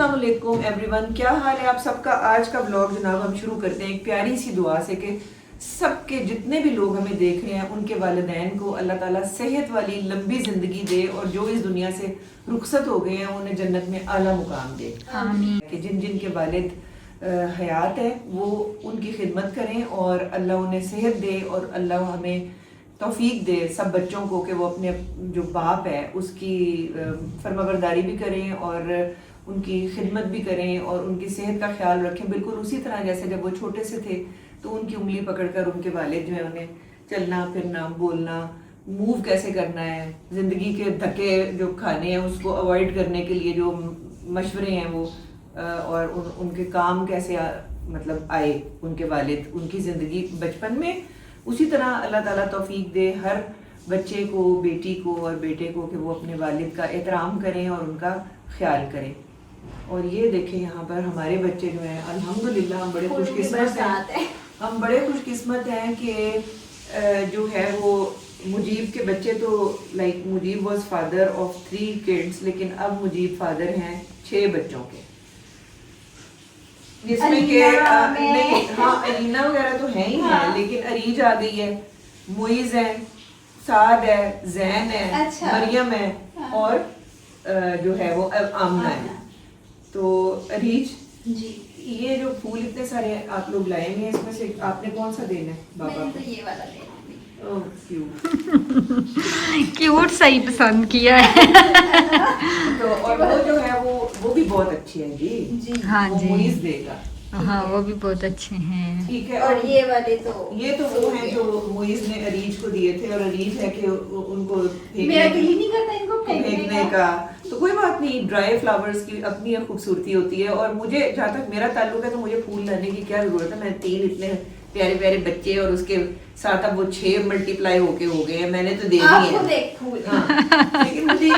अस्सलाम वालेकुम एवरीवन, क्या हाल है आप सबका। आज का ब्लॉग जनाब हम शुरू करते हैं एक प्यारी सी दुआ से कि सबके जितने भी लोग हमें देख रहे हैं उनके वालिदैन को अल्लाह ताला सेहत वाली लंबी ज़िंदगी दे और जो इस दुनिया से रुखसत हो गए हैं उन्हें जन्नत में आला मुकाम दे। आमीन। कि जिन जिन के वालिद हयात है वो उनकी खिदमत करें और अल्लाह उन्हें सेहत दे और अल्लाह हमें तौफीक दे सब बच्चों को कि वो अपने जो बाप है उसकी फरमाबरदारी भी करें और उनकी खिदमत भी करें और उनकी सेहत का ख्याल रखें, बिल्कुल उसी तरह जैसे जब वो छोटे से थे तो उनकी उंगली पकड़कर उनके वालिद जो है उन्हें चलना फिरना बोलना मूव कैसे करना है, ज़िंदगी के धक्के जो खाने हैं उसको अवॉइड करने के लिए जो मशवरे हैं वो और उनके काम कैसे मतलब आए उनके वालिद उनकी ज़िंदगी बचपन में, उसी तरह अल्लाह ताला तौफीक दे हर बच्चे को, बेटी को और बेटे को कि वो अपने वालिद का एहतराम करें और उनका ख्याल करें। और ये देखें यहाँ पर हमारे बच्चे जो हैं अल्हम्दुलिल्लाह हम बड़े खुशकिस्मत हैं, हम बड़े खुशकिस्मत हैं कि जो है वो मुजीब के बच्चे तो like Mujib was father of 3 kids, लेकिन अब मुजीब फादर हैं 6 बच्चों के, जिसमें के नहीं हाँ अलीना वगैरह तो है ही है, लेकिन अरीज आ गई है, मुइज है, साद है, जैन है, मरियम है और जो है वो आमना है। तो अरीज जी ये जो फूल इतने सारे आप लोग लाए हैं इसमें से आपने कौन सा देना है बाबा को? तो ये वाला लेना क्यूट सही पसंद किया है। तो और वो जो है वो भी बहुत अच्छी है जी। हाँ वो जी, मुइज देगा। हाँ वो भी बहुत अच्छे हैं। ठीक है। और ये वाले तो वो हैं जो मुइज ने अरीज को दिए थे और अरीज है कि उनको मेरा दिल ही नहीं करता इनको फेंकने का। तो कोई बात नहीं, ड्राई फ्लावर्स की अपनी एक खूबसूरती होती है और मुझे जहाँ तक मेरा ताल्लुक है तो मुझे फूल लाने की क्या जरूरत है। मैंने 3 इतने प्यारे प्यारे बच्चे और उसके साथ अब वो 6 मल्टीप्लाई होके हो गए हैं, मैंने तो दे दिए हैं। हाँ, लेकिन मुझे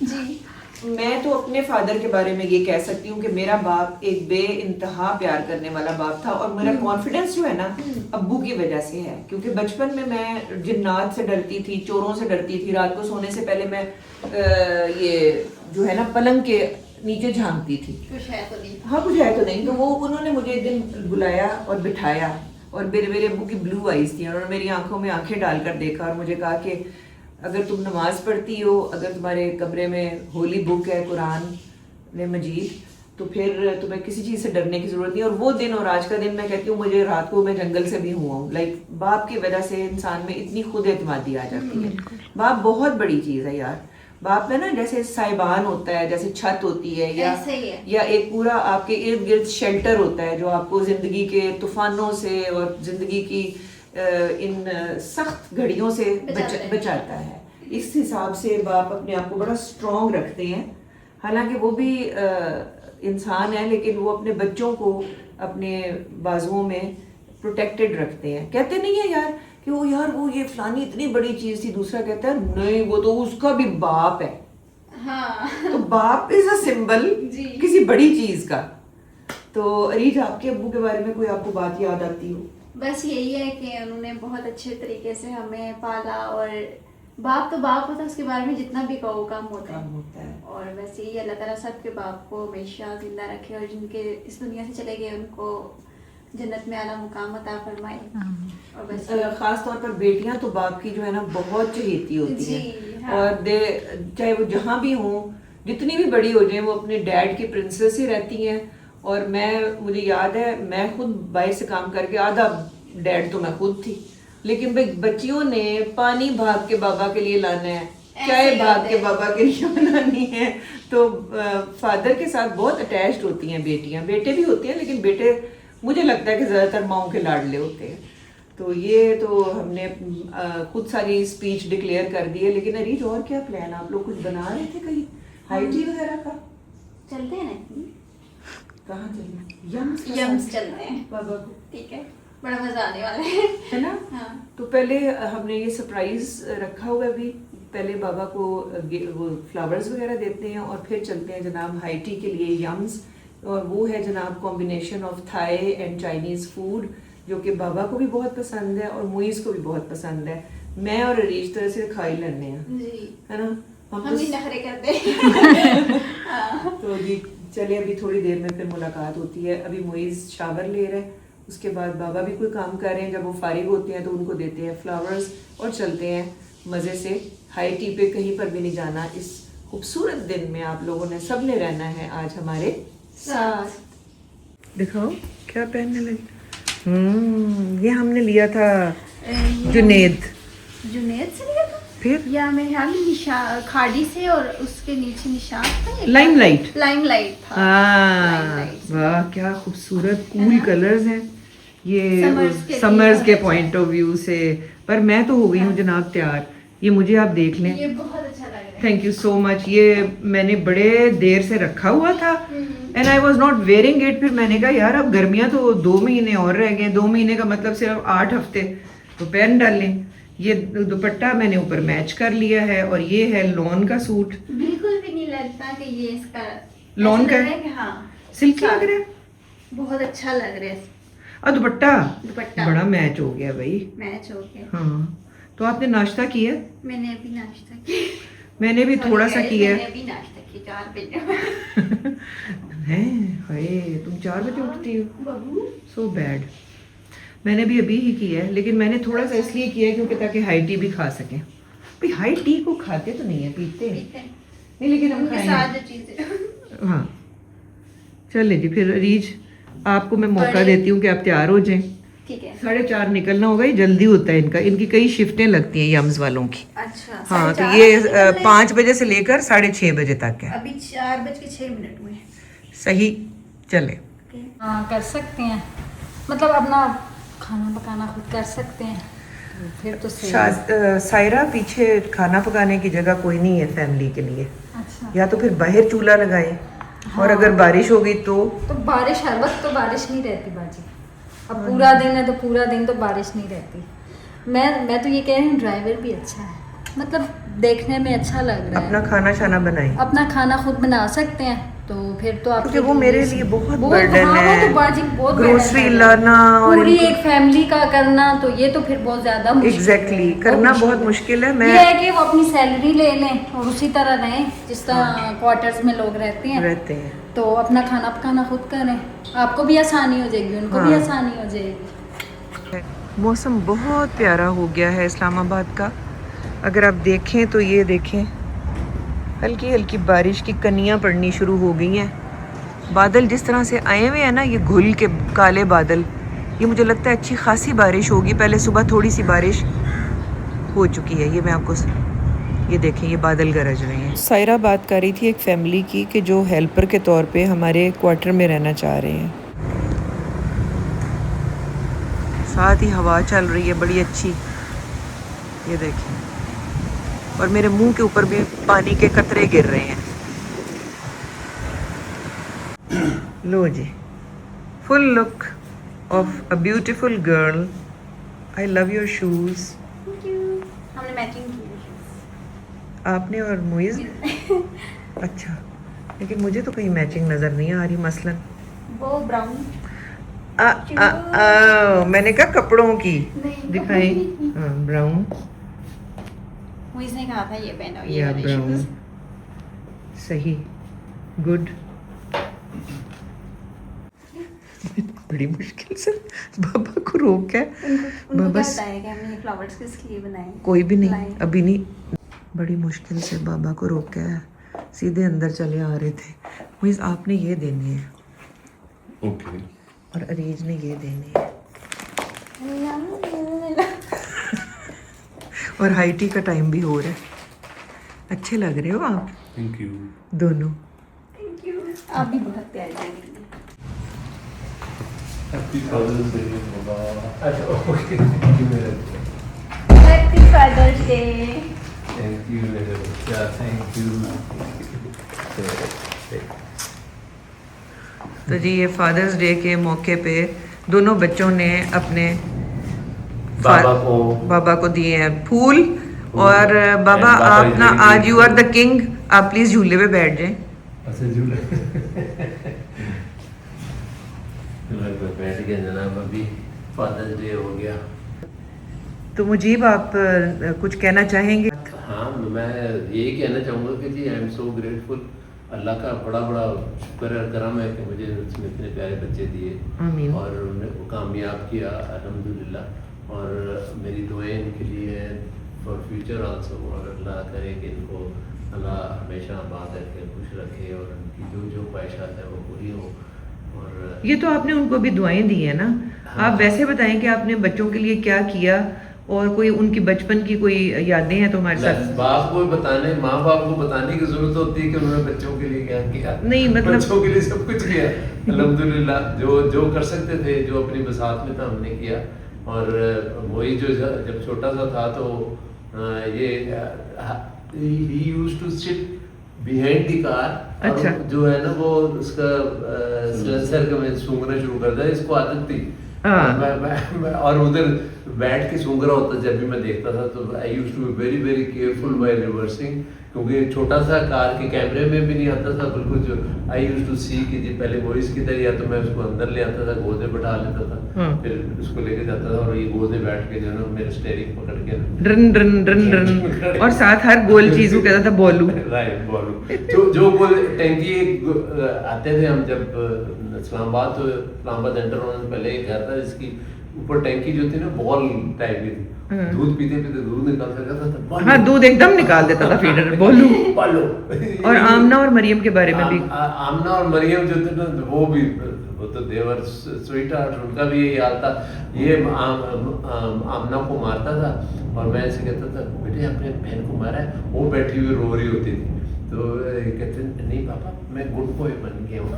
जी मैं तो अपने फादर के बारे में ये कह सकती हूँ कि मेरा बाप एक बे इंतहा प्यार करने वाला बाप था और मेरा कॉन्फिडेंस जो है ना अब्बू की वजह से है, क्योंकि बचपन में मैं जिन्नात से डरती थी, चोरों से डरती थी, रात को सोने से पहले मैं ये जो है ना पलंग के नीचे झांकती थी, कुछ है तो नहीं। हाँ कुछ है तो नहीं। तो वो उन्होंने मुझे एक दिन बुलाया और बिठाया और मेरे अब्बू की ब्लू आईज थी और मेरी आंखों में आंखें डालकर देखा और मुझे कहा कि अगर तुम नमाज पढ़ती हो, अगर तुम्हारे कमरे में होली बुक है कुरान मजीद, तो फिर तुम्हें किसी चीज़ से डरने की ज़रूरत नहीं। और वो दिन और आज का दिन मैं कहती हूँ मुझे रात को मैं जंगल से भी हुआ हूँ, लाइक बाप की वजह से इंसान में इतनी खुद एतमादी आ जाती है। बाप बहुत बड़ी चीज़ है यार। बाप में ना जैसे साइबान होता है, जैसे छत होती है या एक पूरा आपके इर्द गिर्द शेल्टर होता है जो आपको ज़िंदगी के तूफानों से और ज़िंदगी की इन सख्त घड़ियों से बचाता है। इस हिसाब से बाप अपने आप को बड़ा स्ट्रॉन्ग रखते हैं। हालांकि वो भी इंसान है लेकिन वो अपने बच्चों को अपने बाजुओं में प्रोटेक्टेड रखते हैं। कहते नहीं है यार कि वो ये फलानी इतनी बड़ी चीज थी, दूसरा कहता है नहीं वो तो उसका भी बाप है। हाँ। तो बाप इज अ सिंबल किसी बड़ी चीज का। तो अरीज आपके अब्बू के बारे में कोई आपको बात याद आती हो? बस यही है कि उन्होंने बहुत अच्छे तरीके से हमें पाला और बाप तो बाप होता है, उसके बारे में जितना भी कहो कम होता है। और वैसे ही अल्लाह ताला सबके बाप को हमेशा जिंदा रखे और जिनके इस दुनिया से चले गए उनको जन्नत में आला मुकाम अता फरमाए। और बस खास तौर पर बेटियां तो बाप की जो है ना बहुत चहेती होती हैं। हाँ। और चाहे वो जहाँ भी हों, जितनी भी बड़ी हो जाए, वो अपने डैड की प्रिंसेस ही रहती हैं। और मुझे याद है मैं खुद बाहर से काम करके आधा डैड तो मैं खुद थी, लेकिन भाई बच्चियों ने पानी भाग के बाबा के लिए लाना है, चाय भाग के बाबा के लिए बनानी है। तो फादर के साथ बहुत अटैच्ड होती हैं बेटियां, बेटे भी होते हैं लेकिन बेटे मुझे लगता है कि ज़्यादातर माओं के लाडले होते हैं। तो ये तो हमने खुद सारी स्पीच डिक्लेयर कर दी है। लेकिन अरीज और क्या प्लान, आप लोग कुछ बना रहे थे कहीं हाई टी वगैरह का? चलते हैं ना, कहाँ चलें? यम्स चलते हैं बाबा को। ठीक है, बड़ा मजा आने वाला है ना। हाँ। तो पहले हमने ये सरप्राइज रखा हुआ है अभी, पहले बाबा को वो फ्लावर्स वगैरह देते हैं और फिर चलते हैं जनाब हाई टी के लिए यम्स। और वो है जनाब combination of thigh and Chinese food जो कि बाबा को भी बहुत पसंद है और मुइज़ को भी बहुत पसंद है। मैं और अरीज तो ऐसे खा ही लेने हैं, जी, है ना। हम भी नखरे करते हैं। तो जी चले, अभी थोड़ी देर में फिर मुलाकात होती है। अभी मोइज़ शावर ले रहे हैं, उसके बाद बाबा भी कोई काम कर रहे हैं। जब वो फारिग होते हैं तो उनको देते हैं फ्लावर्स और चलते हैं मज़े से। हाई टी पे कहीं पर भी नहीं जाना। इस खूबसूरत दिन में आप लोगों ने सब ने रहना है आज हमारे साथ। दिखाओ क्या पहनने लगे। ये हमने लिया था जुनेद से लिया था फिर या मेरे ख्याल में खाड़ी से, और उसके नीचे निशान था लाइमलाइट था। वाह क्या खूबसूरत कूल कलर्स हैं ये समर्स समर्स के पॉइंट ऑफ व्यू से। पर मैं तो हो गई हूँ जनाब तैयार। ये मुझे आप देख लें, ये बहुत अच्छा लग रहा है। Thank you so much. ये मैंने बड़े देर से रखा हुआ था and I was not wearing it. फिर मैंने कहा यार अब गर्मियाँ तो 2 महीने और रह गए, 2 महीने का मतलब सिर्फ 8 हफ्ते, तो पहन डालें। ये दुपट्टा मैंने ऊपर मैच कर लिया है और ये है लॉन का सूट। बिल्कुल भी नहीं लगता कि ये इसका लॉन ऐसा का लग रहा है कि हाँ सिल्की लग रहा है बहुत अच्छा लग रहा है। और दुपट्टा दुपट्टा बड़ा मैच हो गया भाई। मैच हो गया। हाँ तो आपने नाश्ता किया? मैंने अभी नाश्ता किया। मैंने भी थोड़ा सा किया मैंने अभी नाश्ता किया 4 बजे। हैं हाय तुम 4 बजे उठती हो, बबू सो बैड। मैंने भी अभी ही किया है, लेकिन मैंने थोड़ा सा इसलिए किया है क्योंकि ताकि हाई टी भी खा सकें। भाई हाई टी को खाते तो नहीं है, पीते हैं नहीं, लेकिन हम उनके खाएंगे। साथ जो चीजें हाँ चले जी। फिर रीज आपको मैं मौका देती हूँ कि आप तैयार हो जाएं। ठीक है। 4:30 निकलना होगा, ये जल्दी होता है इनका। इनकी कई शिफ्टें लगती हैं यम्स वालों की। अच्छा हाँ तो 4:30 ये निकलना है? 5 बजे से लेकर 6:30 बजे तक है। अभी 4:06 हुए हैं। सही चले। हाँ कर सकते हैं, मतलब अपना खाना पकाना खुद कर सकते हैं तो फिर तो सही है। सायरा पीछे खाना पकाने की जगह कोई नहीं है फैमिली के लिए। अच्छा या तो फिर बाहर चूल्हा लगाए और अगर बारिश हो गई तो बारिश हर वक्त तो बारिश नहीं रहती बाजी। अब पूरा दिन है तो पूरा दिन तो बारिश नहीं रहती। मैं तो ये कह रही हूँ ड्राइवर भी अच्छा है, मतलब देखने में अच्छा लग रहा अपना है। खाना शाना बनाए, अपना खाना खुद बना सकते हैं तो फिर तो आप क्योंकि वो मेरे लिए बहुत बर्डन हाँ, है। वो तो बाजी बहुत ग्रोसरी burden है। लाना और पूरी एक फैमिली का करना तो ये तो फिर बहुत ज्यादा मुश्किल है। एग्जैक्टली करना बहुत मुश्किल है। मैं ये है कि वो अपनी सैलरी ले लें और उसी तरह रहें जिस तरह क्वार्टर्स में लोग रहते हैं। तो अपना खाना पकाना खुद करें, आपको भी आसानी हो जाएगी, उनको भी आसानी हो जाएगी। मौसम बहुत प्यारा हो गया है इस्लामाबाद का। अगर आप देखें तो ये देखें हल्की हल्की बारिश की कनियाँ पड़नी शुरू हो गई हैं। बादल जिस तरह से आए हुए हैं ना, ये घुल के काले बादल, ये मुझे लगता है अच्छी खासी बारिश होगी। पहले सुबह थोड़ी सी बारिश हो चुकी है। ये मैं आपको ये देखें ये बादल गरज रहे हैं। सायरा बात कर रही थी एक फैमिली की कि जो हेल्पर के तौर पे हमारे क्वार्टर में रहना चाह रहे हैं। साथ ही हवा चल रही है बड़ी अच्छी, ये देखें, और मेरे मुंह के ऊपर भी पानी के कतरे गिर रहे हैं। लो जी, full look of a beautiful girl. I love your shoes. हमने मैचिंग की है। आपने और मुइज़ अच्छा, लेकिन मुझे तो कहीं मैचिंग नज़र नहीं आ रही। मसलन वो ब्राउन मैंने कहा कपड़ों की नहीं, दिखाई। कपड़ों की। हाँ ब्राउन मुझे कहा था ये पहनो ये या वाले ब्राउन, शूज। सही, गुड। बड़ी मुश्किल से बाबा को रोका है। उनको बाबा क्या बताया कि हमने फ्लावर्स किसके लिए बनाए? कोई भी नहीं, लाए। अभी नहीं। बड़ी मुश्किल से बाबा को रोका है, सीधे अंदर चले आ रहे थे। मुझे आपने ये देने हैं ओके और अरीज ने ये देने हैं। और हाई टी का टाइम भी हो रहा है। अच्छे लग रहे हो आप थैंक यू। दोनों। Thank you. आप भी बहुत प्यारी लग रही हैं। हैप्पी फादर्स डे बाबा। अच्छा okay happy father's day. Thank you मेरे बच्चा, थैंक यू। तो जी ये फादर्स डे के मौके पे दोनों बच्चों ने अपने बाबा को दिए हैं फूल। और बाबा आप ना आज यू आर द किंग, आप प्लीज झूले पे बैठ जाएं। अच्छा झूले बैठ गया जनाब, अभी फादर्स डे हो गया। तो मुजीब आप कुछ कहना चाहेंगे? हाँ मैं यही कहना चाहूँगा कि जी आई एम सो ग्रेटफुल अल्लाह का बड़ा बड़ा शुक्र है, करम है कि मुझे उसने इतने प्यारे बच्चे दिए आमीन। और उन्हें वो कामयाब किया अल्हम्दुलिल्लाह। और मेरी दुआएं इनके लिए फॉर फ्यूचर आल्सो, और अल्लाह करे कि इनको अल्लाह हमेशा आबाद रखे, खुश रखे, और उनकी जो जो ख्वाहिशात हैं वो पूरी हो। और ये तो आपने उनको भी दुआएं दी है ना। हाँ। आप वैसे बताएं कि आपने बच्चों के लिए क्या किया, और कोई उनकी बचपन की कोई यादें हैं तो हमारे साथ। बाप को बताने, माँ बाप को बताने की जरूरत होती है कि उन्होंने बच्चों के लिए क्या किया। नहीं, मतलब बच्चों के लिए सब कुछ किया अल्हम्दुलिल्लाह। जो जो कर सकते थे, जो अपनी बसात में था हमने किया। और वही जो जब छोटा सा था तो ये he used to sit behind the car। अच्छा। जो है ना वो उसका सिलेंसर का मैं सूंघना शुरू कर दिया, इसको आदत थी। हाँ। मैं और उधर बैठ के सूंघ रहा होता जब भी मैं देखता था, तो I used to be very very careful while reversing, क्योंकि छोटा सा कार के कैमरे में भी नहीं आता था बिल्कुल। जो आई यूज्ड टू सी कि जी पहले वॉइस किधर, या तो मैं उसको अंदर ले आता था, गोदे बैठा लेता था, फिर उसको लेके जाता था, और ये गोदे बैठ के जो है ना मेरे स्टीयरिंग पकड़ के ड्रन ड्रन ड्रन ड्रन, और साथ हर गोल चीज को कहता था बोलू। राइट, बोलू। जो गोल टैंकी आते थे हम जब इस्लामाबाद एंटर होने से पहले एक घर था जिसकी ऊपर टैंकी जो थी ना बॉल टाइप की थी, दूध पीते पीते दूध निकाल कर जाता था। हाँ, दूध एकदम निकाल देता था फीडर बोलू। पालो। और आमना और मरियम के बारे में भी। आमना और मरियम जो थे ना वो तो देवर स्वीट हार्ट, उनका भी यही हाल था। ये आमना को मारता था और मैं ऐसे कहता था बेटे अपने बहन को मारा है, वो बैठी हुई रो रही होती थी, तो कहते नहीं पापा मैं गुड बॉय बन गया हूँ।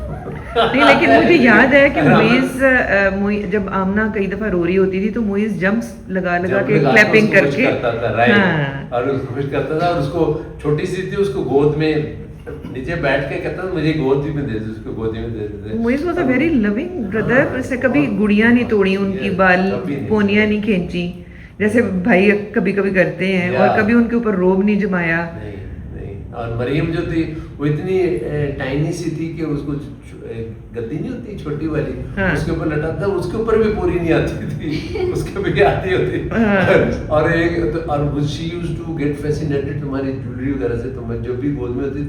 नहीं, लेकिन मुझे याद है कि मुइज़ जब आमना कई दफा रो रही होती थी तो मुइज़ जंप्स लगा के क्लैपिंग करके करता था, राइट। हाँ। और उसको खुश करता था, और उसको छोटी सी थी, उसको गोद में नीचे बैठ के कहता था मुझे गोदी में दे दे, उसको गोदी में दे दे। Muiz was a very loving brother. उसने कभी गुड़ियां नहीं तोड़ी, उनकी बाल पोनियां नहीं खींची जैसे भाई कभी कभी करते हैं, और कभी उनके ऊपर रोब नहीं जमाया। और मरियम जो थी वो इतनी टाइनी सी थी कि उसको गद्दी नहीं होती छोटी वाली, हाँ। उसके ऊपर लटाता, उसके ऊपर भी पूरी नहीं आती थी, उसके भी आती होती। हाँ। और she used to get fascinated तुम्हारी ज्वेलरी वगैरह से। तो मैं जब भी गोद में होती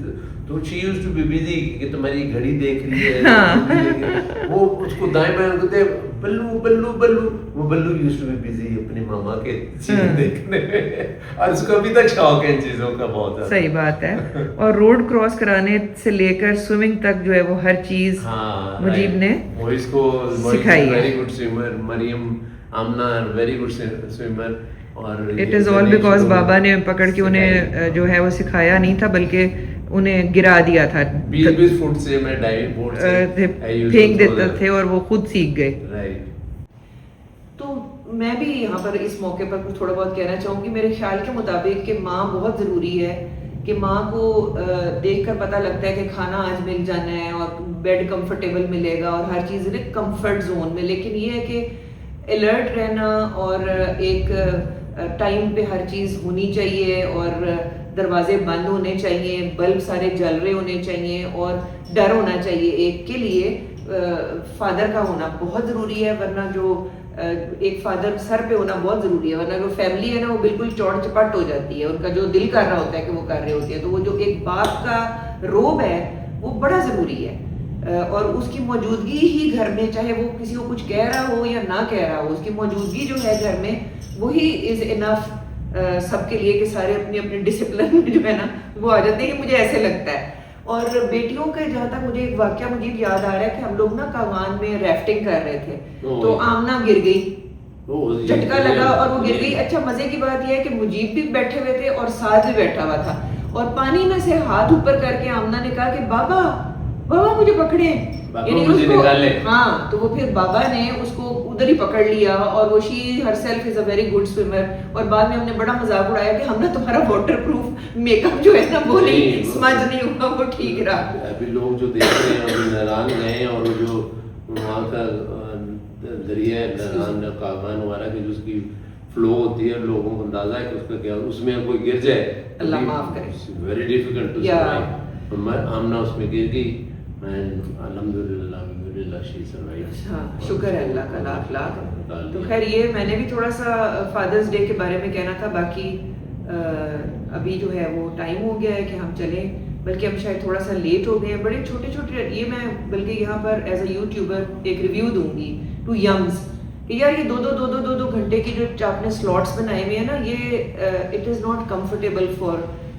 तो she used to be busy कि तुम्हारी घड़ी देख रही है। हाँ। वो उसको दाएं बाएं कहते बल्लू बल्लू बल्लू, वो बल्लू यूज्ड टू बी बिजी अपनी मामा के चीज देखने में, और उसको अभी तक शौक है इन चीजों का बहुत ज्यादा। सही बात है। और रोड क्रॉस कराने से लेकर स्विमिंग तक जो है वो हर चीज मुजीब ने सिखाई है। वेरी गुड स्विमर, मरियम आमना वेरी गुड स्विमर। और इट इज ऑल बिकॉज बाबा ने पकड़ के उन्हें जो है वो सिखाया नहीं था, बल्कि उन्हें गिरा दिया था। 20 फुट से मैं डाइव बोर्ड से फेंक देते थे और वो खुद सीख गए। राइट। तो मैं भी यहाँ पर इस मौके पर कुछ थोड़ा बहुत कहना चाहूँगी। मेरे ख्याल के मुताबिक कि माँ बहुत ज़रूरी है, कि माँ को देखकर पता लगता है कि खाना आज मिल जाना है और बेड कंफर्टेबल मिलेगा और हर चीज़ एक कंफर्ट जोन में। लेकिन ये है कि अलर्ट रहना और एक टाइम पे हर चीज़ होनी चाहिए, और दरवाजे बंद होने चाहिए, बल्ब सारे जल रहे होने चाहिए, और डर होना चाहिए एक के लिए। फादर का होना बहुत ज़रूरी है, वरना जो एक फादर सर पे होना बहुत ज़रूरी है, वरना जो फैमिली है ना वो बिल्कुल चौड़ चपट हो जाती है। उनका जो दिल कर रहा होता है कि वो कर रहे होते हैं, तो वो जो एक बाप का रोब है वो बड़ा ज़रूरी है। और उसकी मौजूदगी ही घर में, चाहे वो किसी को कुछ कह रहा हो या ना कह रहा हो, उसकी मौजूदगी जो है घर में वही इज़ इनफ सबके लिए, कि सारे अपने अपने डिसिप्लिन में जो है ना वो आ जाते हैं। मुझे ऐसे लगता है। और बेटियों के जहाँ तक मुझे एक वाकया मुझे याद आ रहा है कि हम लोग ना कावान में राफ्टिंग कर रहे थे, तो आमना गिर गई, झटका लगा और वो गिर गई। अच्छा, मजे की बात यह है कि मुजीब भी बैठे हुए थे और साथ भी बैठा हुआ था, और पानी में से हाथ ऊपर करके आमना ने कहा कि बाबा बाबा मुझे पकड़े, यानी उसको, हाँ, तो वो फिर बाबा ने उसको उधर ही पकड़ लिया, और वो she herself is a very good swimmer. और बाद में हमने बड़ा मजाक उड़ाया कि हम ना तुम्हारा वाटरप्रूफ मेकअप जो है ना वो नहीं समझ नहीं हुआ, वो ठीक रहा। अभी लोग जो देख रहे हैं अभी नाराज गए हैं, और जो वहाँ का दरिया कावान वगैरह की जो उसकी फ्लो होती है, लोगों को अंदाजा है कि उसका क्या, उसमें कोई गिर जाए, अल्लाह माफ करे, वेरी डिफिकल्ट टू सर्वाइव। आमना उसमें गिर गई, अल्हम्दुलिल्लाह शी सर्वाइव्ड। शुक्र है अल्लाह का लाख लाख। तो खैर ये मैंने भी थोड़ा सा फादर्स डे के बारे में कहना था। बाकी अभी जो है वो टाइम हो गया है कि हम चलें बल्कि हम शायद थोड़ा सा लेट हो गए हैं। बड़े छोटे छोटे, ये मैं बल्कि यहाँ पर एज अ यूट्यूबर एक रिव्यू दूंगी टू यम्स कि यार ये दो घंटे की जो आपने स्लॉट्स बनाए हुए हैं ना, ये it is not comfortable for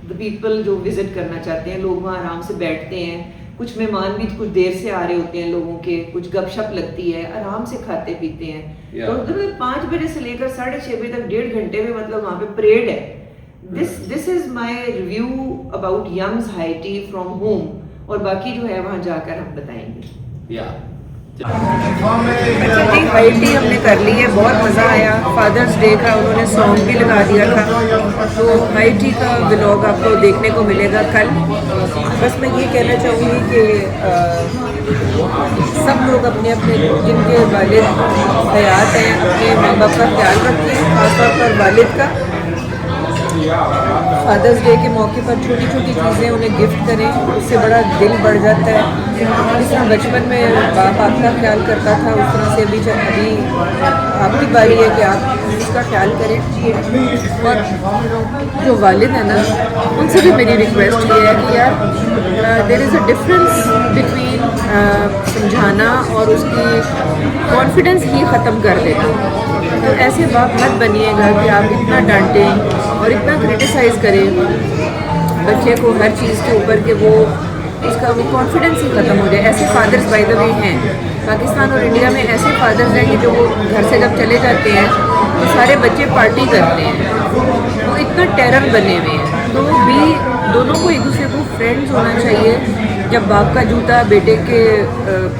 the people जो विजिट करना चाहते हैं। लोग वहाँ आराम से बैठते हैं, कुछ मेहमान भी कुछ देर से आ रहे होते हैं लोगों के, कुछ गपशप लगती है, आराम से खाते पीते हैं। तो 5 बजे से लेकर 6:30 बजे तक 1.5 घंटे में मतलब वहाँ पे परेड है। This is my review about Young's high tea from home, और बाकी जो है वहाँ जाकर हम बताएंगे। अच्छा जी, हाई टी हमने कर ली है, बहुत मज़ा आया। फादर्स डे का उन्होंने सॉन्ग भी लगा दिया था, तो हाई टी का व्लॉग आपको देखने को मिलेगा कल। बस मैं ये कहना चाहूँगी कि सब लोग अपने अपने जिनके वालिद हयात हैं अपने माँ बाप का ख्याल रखें, खासतौर पर वालिद का। फादर्स डे के मौके पर छोटी छोटी चीज़ें उन्हें गिफ्ट करें, उससे बड़ा दिल बढ़ जाता है। जिस तरह बचपन में बाप आपका ख्याल करता था, उस तरह से अभी आपकी बारी है कि आप उसका ख्याल करें। और जो वालिद है ना, उनसे भी मेरी रिक्वेस्ट ये है कि यार there is a difference between समझाना और उसकी कॉन्फिडेंस ही ख़त्म कर देना। तो ऐसे बाप मत बनिएगा कि आप इतना डांटें और इतना क्रिटिसाइज़ करें बच्चे को हर चीज़ के ऊपर कि वो उसका वो कॉन्फिडेंस ही ख़त्म हो जाए। ऐसे फादर्स बाय द वे हैं पाकिस्तान और इंडिया में, ऐसे फादर्स हैं कि जो वो घर से जब चले जाते हैं तो सारे बच्चे पार्टी करते हैं, वो इतना टेरर बने हुए हैं। तो भी दोनों को एक दूसरे को फ्रेंड्स होना चाहिए। जब बाप का जूता बेटे के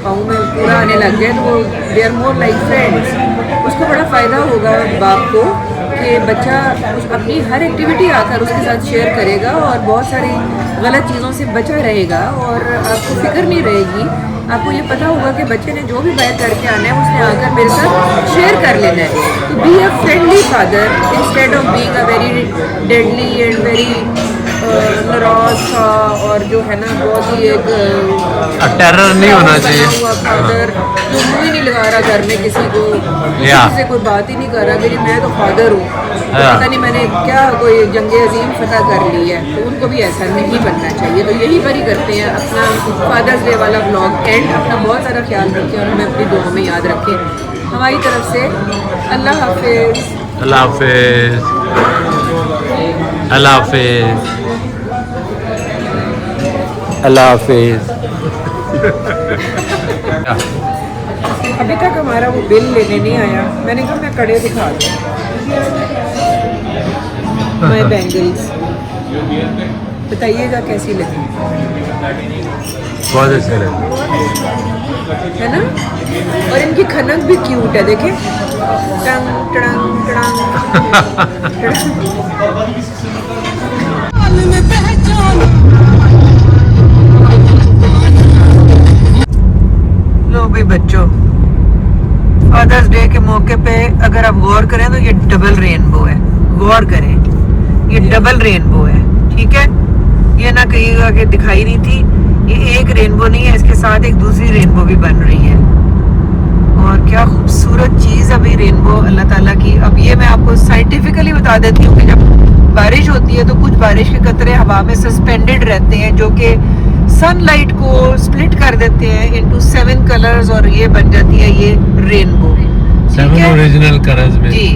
पाँव में पूरा आने लग जाए तो वो they are more like friends. उसको बड़ा फ़ायदा होगा बाप को कि बच्चा अपनी हर एक्टिविटी आकर उसके साथ शेयर करेगा और बहुत सारी गलत चीज़ों से बचा रहेगा, और आपको फिक्र नहीं रहेगी। आपको ये पता होगा कि बच्चे ने जो भी बात करके आना है उसने आकर मेरे साथ शेयर कर लेना है। तो be a friendly father instead of being a very deadly and very नाराज था, और जो है ना बहुत ही एक टेरर नहीं होना चाहिए। फादर जो मुँह ही नहीं लगा रहा घर में किसी को, किसी से कोई बात ही नहीं कर रहा कि मैं तो फादर हूँ, पता नहीं मैंने क्या कोई जंग अजीम फतह कर ली है। तो उनको भी ऐसा नहीं बनना चाहिए। तो यही पर ही करते हैं अपना फादर्स डे वाला ब्लॉग एंड। अपना बहुत सारा ख्याल रखें और हमें अपनी दुआ में याद रखें। हमारी तरफ से अल्लाह हाफिज़। अल्लाह हाफिज़। अल्लाह हाफिज़। अल्लाह हाफिज़। अभी तक हमारा वो बिल लेने नहीं आया। मैंने कहा मैं कड़े दिखा दूँ माय बैंगल्स, बताइएगा कैसी लगी। बहुत अच्छे लगे, है ना, और इनकी खनक भी क्यूट है, देखें टंग टंग लो भाई बच्चों, फादर्स डे के मौके पे अगर आप गौर करें तो ये डबल रेनबो है। गौर करें, ये डबल रेनबो है, ठीक है। ये ना कहिएगा कि दिखाई नहीं थी, ये एक रेनबो नहीं है, इसके साथ एक दूसरी रेनबो भी बन रही है। और क्या खूबसूरत चीज़ अभी रेनबो अल्लाह ताला की। अब ये मैं आपको साइंटिफिकली बता देती हूँ कि जब बारिश होती है तो कुछ बारिश के कतरे हवा में सस्पेंडेड रहते हैं जो कि सनलाइट को स्प्लिट कर देते हैं इनटू 7 कलर्स, और ये बन जाती है ये रेनबो। 7 ओरिजिनल कलर्स में। जी,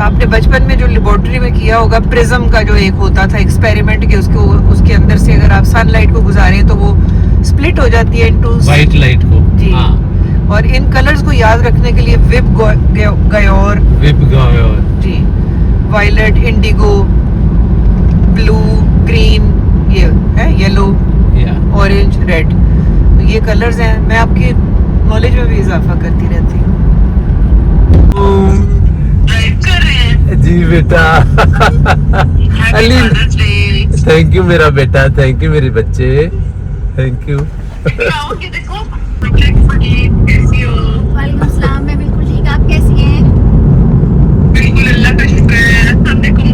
आपने बचपन में जो लेबोरेटरी में किया होगा, प्रिज्म का जो एक होता था एक्सपेरिमेंट के, उसके अंदर से अगर आप सनलाइट को गुजारें तो वो स्प्लिट हो जाती है इनटू वाइट लाइट को। जी हाँ। और इन कलर्स को याद रखने के लिए विप गयोर जी, वायलेट, इंडिगो, ब्लू, ग्रीन, ये है येलो, ऑरेंज, रेड, तो ये कलर्स हैं। मैं आपकी नॉलेज में भी इजाफा करती रहती हूँ। ड्राइव कर रहे हैं जी बेटा। अली, थैंक यू मेरा बेटा, थैंक यू मेरे बच्चे, थैंक यू। वालेकुम सलाम, मैं बिल्कुल ठीक। आप कैसी हैं? बिल्कुल, अल्लाह का शुक्र है। अस्सलाम वालेकुम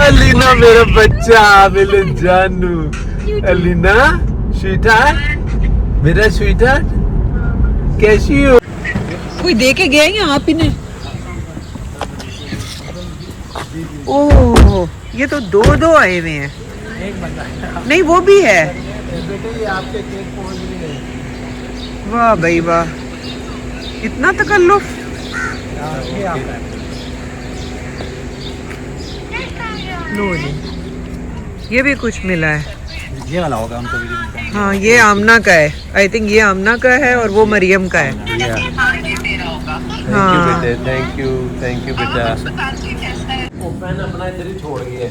अलीना मेरा बच्चा, मेरे जानू। अलीना स्वीटहार्ट, मेरा स्वीटहार्ट, कैसी हो? कोई दे के गया या आप ही ने? ओह, ये तो दो आए हुए हैं। एक बंदा नहीं, वो भी है। बेटे ये आपके केक पहुंच गए। वाह भाई वाह, इतना तकल्लुफ। ये आपका है। लो जी, ये भी कुछ मिला है। ये वाला होगा हमको भी मिलता है। हाँ, ये आमना का है। आई थिंक ये आमना का है और वो मरियम का है। हाँ, थैंक यू बेटा। वो पेन अपना इधर ही छोड़ गया।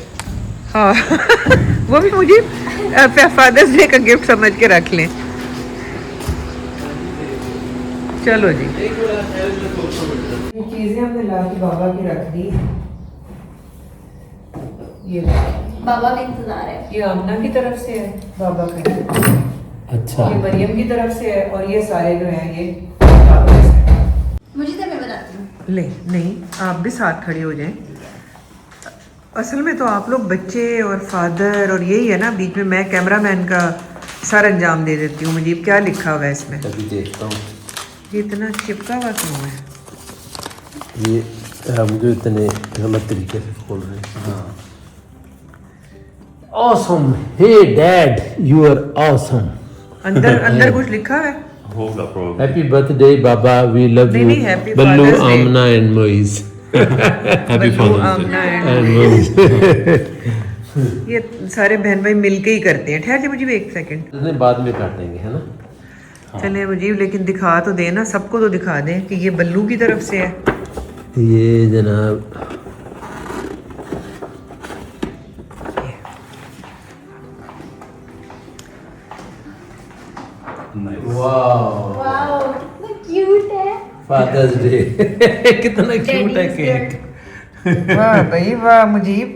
हाँ वो भी मुझे फादर्स डे का गिफ्ट समझ के रख लें। चलो जी, ये चीजें हमने ला के बाबा की रख दी। ये बाबा का इंतजार है। ये आमना की तरफ से है, बाबा का। अच्छा, ये मरियम की तरफ से है और ये सारे जो हैं ये बाबा से हैं। मुझे तो मैं बताती हूँ। ले नहीं, आप भी साथ खड़े हो जाएं। असल में तो आप लोग बच्चे और फादर और यही है ना, बीच में मैं कैमरामैन का सर अंजाम दे देती हूँ। मुझे क्या लिखा हुआ है इसमें? अभी देखता हूँ। ये इतना चिपका हुआ क्यों है? ये हम जो इतने गलत तरीके से खोल रहे हैं। हाँ, awesome, hey dad, you are awesome. अंदर कुछ लिखा है? Happy birthday Baba, we love नहीं, you. नहीं, happy Ballu, Father's Day. Amna and Moiz. Ballu, Amna And Moiz. ये सारे बहन भाई मिलके ही करते हैं। ठहर जा मुझे भी एक सेकंड। इसने बाद में काटेंगे, है ना? चले मुझे, लेकिन दिखा तो दे ना, सबको तो दिखा दें कि ये बल्लू की तरफ से है। ये जनाब वाओ, कितना क्यूट है। Father's day. कितना क्यूट है केक। वाह भाई वाह मुजीब,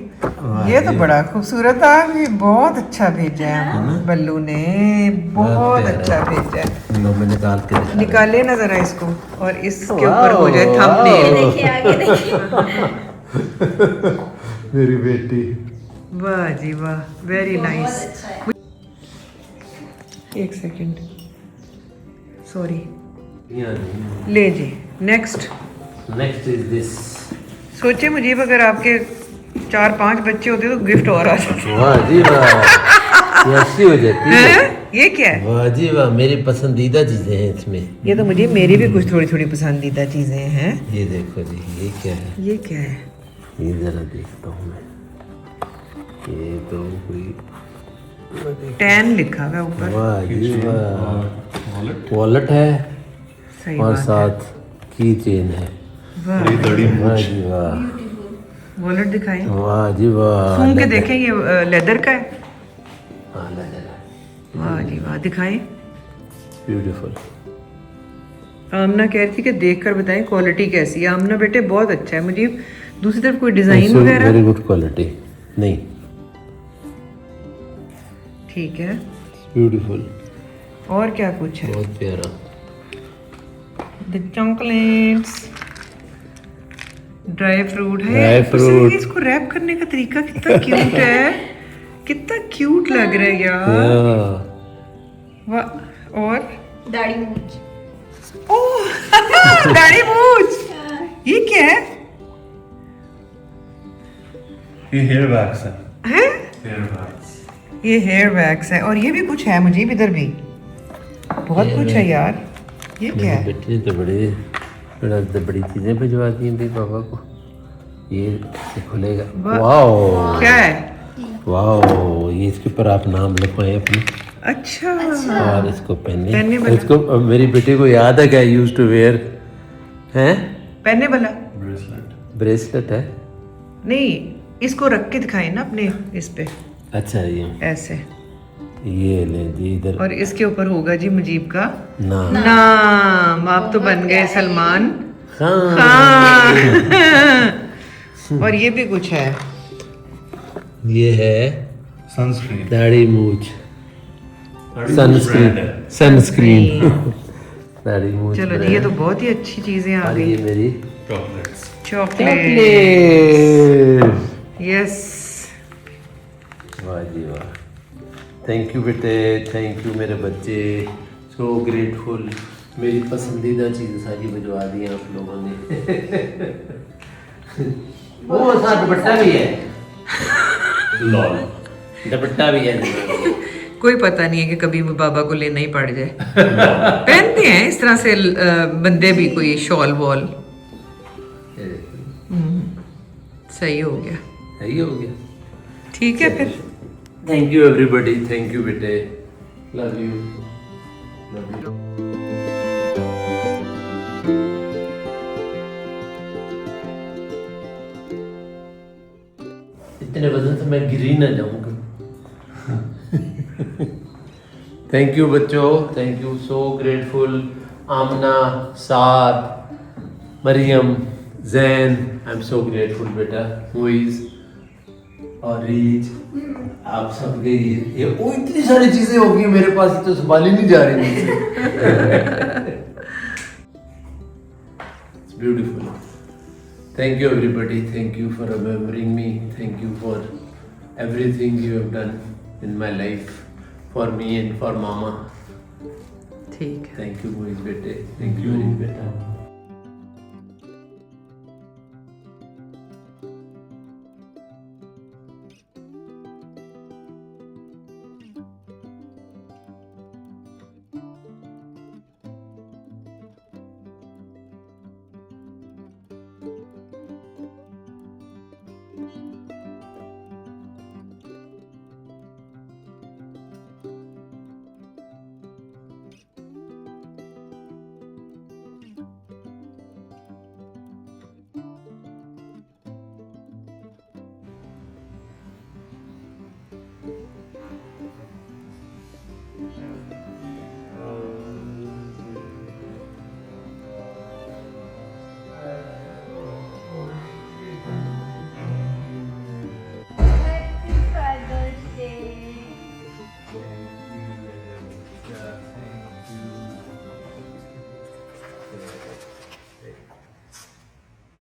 ये तो बड़ा खूबसूरत है। ये बहुत अच्छा भेजा है बल्लू ने, बहुत अच्छा भेजा है। लो, मैं निकाल के दिखा निकाले ना जरा इसको, और इसके ऊपर हो जाए थंबनेल। देखिए आगे देखिए। मेरी बेटी। वाह जी वाह, वेरी बहुत नाइस। अच्छा है। एक सेकंड, सॉरी। ले जी, नेक्स्ट। Next is this. सोचे मुझीब, अगर आपके 4-5 बच्चे होते तो गिफ्ट और आ जाता। वाह जी वाह, ये अच्छी हो जाती है। हैं? ये क्या है? वाह जी वाह, मेरी पसंदीदा चीजें हैं इसमें। ये तो मुझे, मेरी भी कुछ थोड़ी थोड़ी पसंदीदा चीजें हैं। ये देखो जी, ये क्या है? ये क्या है? ये जरा देखता हूँ मैं। ये तो कोई टैन लिखा हुआ है ऊपर। वाह जी वाह, वॉलेट है सही और बात है। साथ की चेन है। वाह, वाह जी वाह, वॉलेट दिखाएं। वाह जी वाह। सूंघ के देखें, ये लेदर का है। हाँ, लेदर है। वाह जी वाह, दिखाएं। ब्यूटीफुल। आमना कह रही थी कि देखकर बताएं क्वालिटी कैसी है। आमना बेटे बहुत अच्छा है। मुझे दूसरी तरफ कोई डिजाइन वगैरह? Very good quality. नहीं, ठीक है। ब्यूटीफुल, और क्या कुछ है? बहुत प्यारा। द चॉकलेट्स, ड्राई फ्रूट है। Dry fruit. इसको रैप करने का तरीका कितना क्यूट है, कितना क्यूट लग रहा है यार। वाह, और दाढ़ी मूंछ। ओह दाढ़ी मूंछ, ये क्या है? ये हेयर वैक्स है। हैं? Hair wax. ये हेयर वैक्स है, और ये भी कुछ है मुझे इधर भी बहुत कुछ है यार। ये क्या है? बेटे ने तो बड़ी चीजें भिजवा दी भाई बाबा को। ये कैसे खुलेगा? वाओ, क्या है? वाओ, ये इसके ऊपर आप नाम लिखवाएं अपने। अच्छा, और इसको पहनने पहनने वाला। इसको मेरी बेटी को याद है क्या यूज टू वेयर हैं? पहनने वाला ब्रेसलेट है। नहीं, इसको रख के दिखाएं ना अपने इस पे, अच्छा, ऐसे। ये ले जी इधर। और इसके ऊपर होगा जी मुजीब का नाम। नाम। आप तो बन गए सलमान हाँ। खान। और ये भी कुछ है। ये है सनस्क्रीन। दाढ़ी मूछ, सनस्क्रीन। दाढ़ी मूछ। चलो जी, ये तो बहुत ही अच्छी चीजें आ और ये गई। मेरी चॉकलेट्स। Chocolate, yes. वाह जी वाह, थैंक यू बेटे, थैंक यू मेरे बच्चे, सो ग्रेटफुल। मेरी पसंदीदा चीज़ें सारी भिजवा दी आप लोगों ने। वो साथ दुपट्टा भी है लॉल दुपट्टा भी है कोई पता नहीं है कि कभी वो बाबा को लेना ही पड़ जाए पहनते हैं इस तरह से बंदे भी कोई शॉल वॉल सही हो गया सही हो गया ठीक है फिर thank you everybody thank you बेटे लव यू इतने वजन से मैं गिर ही ना जाऊंगा थैंक यू बच्चों thank you so grateful Amna Saad Maryam Zain I am so grateful बेटा मुइज और रीच आप सबके ये वो इतनी सारी चीजें हो गई मेरे पास तो संभाल ही नहीं जा रही मुझसे it's beautiful thank you everybody thank you for remembering me thank you for everything you have done in my life for me and for मामा ठीक है थैंक यू मुइज बेटे थैंक यू रीच बेटा